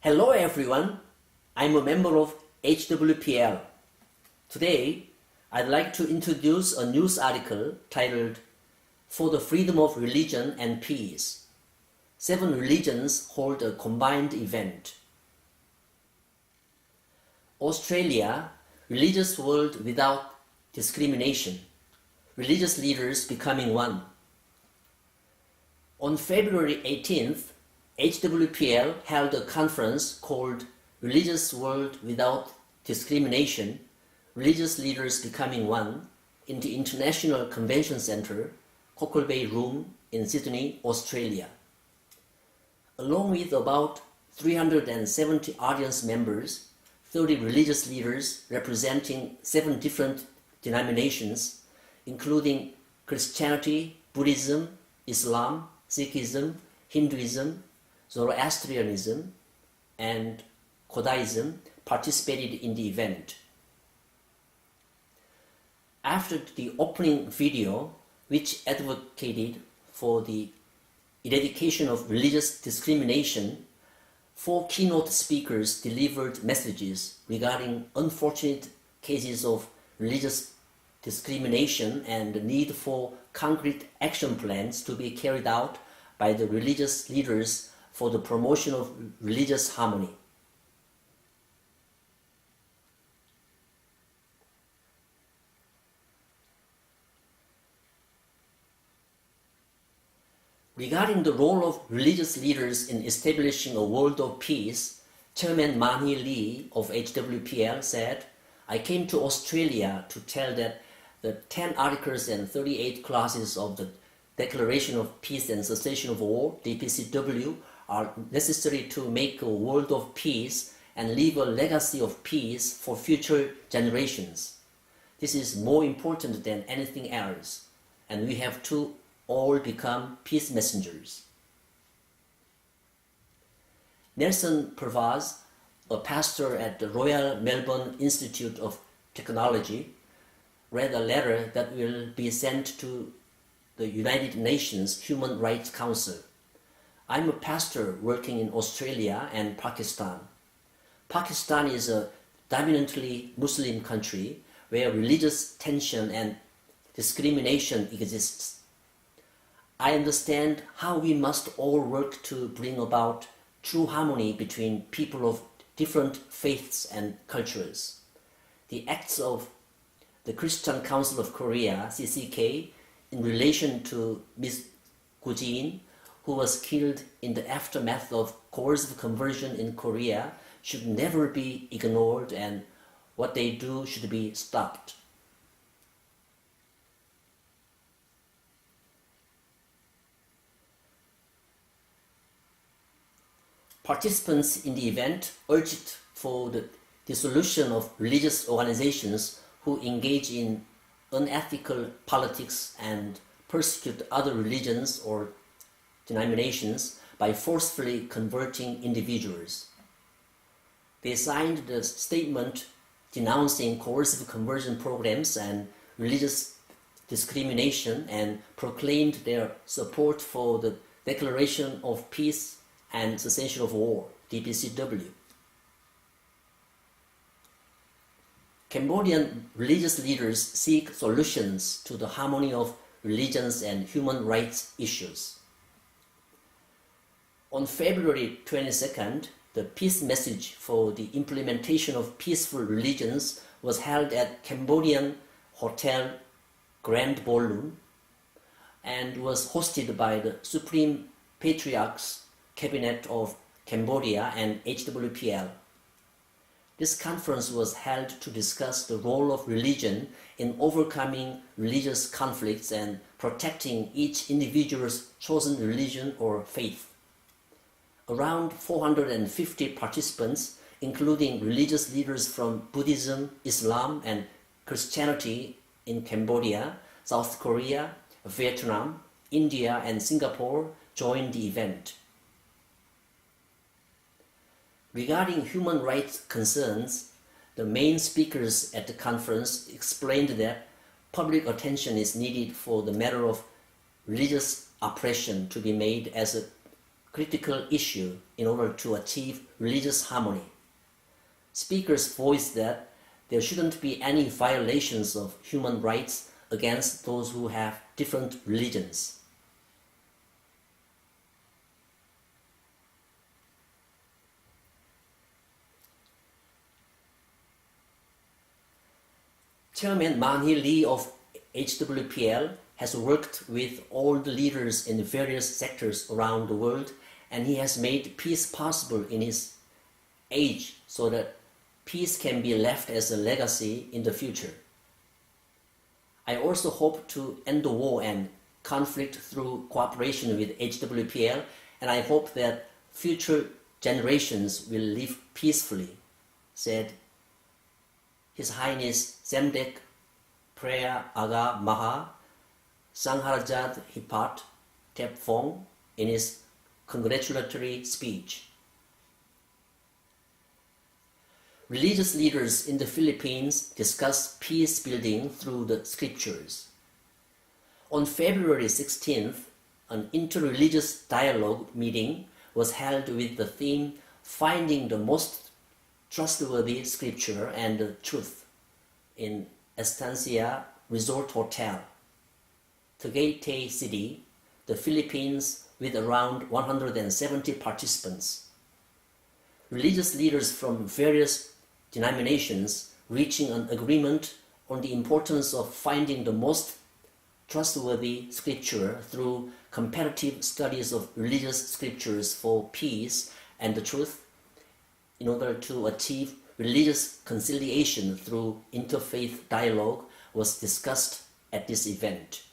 Hello everyone, I'm a member of HWPL. Today, I'd like to introduce a news article titled For the Freedom of Religion and Peace. 7 religions hold a combined event. Australia, religious world without discrimination. Religious leaders becoming one. On February 18th, HWPL held a conference called Religious World Without Discrimination, Religious Leaders Becoming One in the International Convention Centre, Cockle Bay Room in Sydney, Australia. Along with about 370 audience members, 30 religious leaders representing 7 different denominations, including Christianity, Buddhism, Islam, Sikhism, Hinduism, Zoroastrianism, and Khodaism, participated in the event. After the opening video, which advocated for the eradication of religious discrimination, 4 keynote speakers delivered messages regarding unfortunate cases of religious discrimination and the need for concrete action plans to be carried out by the religious leaders for the promotion of religious harmony. Regarding the role of religious leaders in establishing a world of peace, Chairman Mani Lee of HWPL said, "I came to Australia to tell that the 10 articles and 38 clauses of the Declaration of Peace and Cessation of War, DPCW, are necessary to make a world of peace and leave a legacy of peace for future generations. This is more important than anything else, and we have to all become peace messengers." Nelson Pervaz, a pastor at the Royal Melbourne Institute of Technology, read a letter that will be sent to the United Nations Human Rights Council. "I'm a pastor working in Australia and Pakistan. Pakistan is a dominantly Muslim country where religious tension and discrimination exists. I understand how we must all work to bring about true harmony between people of different faiths and cultures. The acts of the Christian Council of Korea, CCK, in relation to Ms. Gu Jin, who was killed in the aftermath of coercive conversion in Korea, should never be ignored, and what they do should be stopped." Participants in the event urged for the dissolution of religious organizations who engage in unethical politics and persecute other religions or denominations by forcefully converting individuals. They signed the statement denouncing coercive conversion programs and religious discrimination and proclaimed their support for the Declaration of Peace and Cessation of War, DPCW. Cambodian religious leaders seek solutions to the harmony of religions and human rights issues. On February 22nd, the peace message for the implementation of peaceful religions was held at Cambodian Hotel Grand Ballroom and was hosted by the Supreme Patriarch's Cabinet of Cambodia and HWPL. This conference was held to discuss the role of religion in overcoming religious conflicts and protecting each individual's chosen religion or faith. Around 450 participants, including religious leaders from Buddhism, Islam, and Christianity in Cambodia, South Korea, Vietnam, India, and Singapore, joined the event. Regarding human rights concerns, the main speakers at the conference explained that public attention is needed for the matter of religious oppression to be made as a critical issue in order to achieve religious harmony. Speakers voiced that there shouldn't be any violations of human rights against those who have different religions. Chairman Man-Hee Lee of HWPL has worked with all the leaders in various sectors around the world, and he has made peace possible in his age so that peace can be left as a legacy in the future. I also hope to end the war and conflict through cooperation with HWPL, and I hope that future generations will live peacefully, said His Highness Semdek Preah Aga Maha Sangharajat Hipat Tepphong in his congratulatory speech. Religious leaders in the Philippines discuss peace building through the scriptures. On February 16th, an interreligious dialogue meeting was held with the theme Finding the Most Trustworthy Scripture and the Truth in Estancia Resort Hotel, Tagaytay City, the Philippines, with around 170 participants. Religious leaders from various denominations reaching an agreement on the importance of finding the most trustworthy scripture through comparative studies of religious scriptures for peace and the truth in order to achieve religious conciliation through interfaith dialogue was discussed at this event.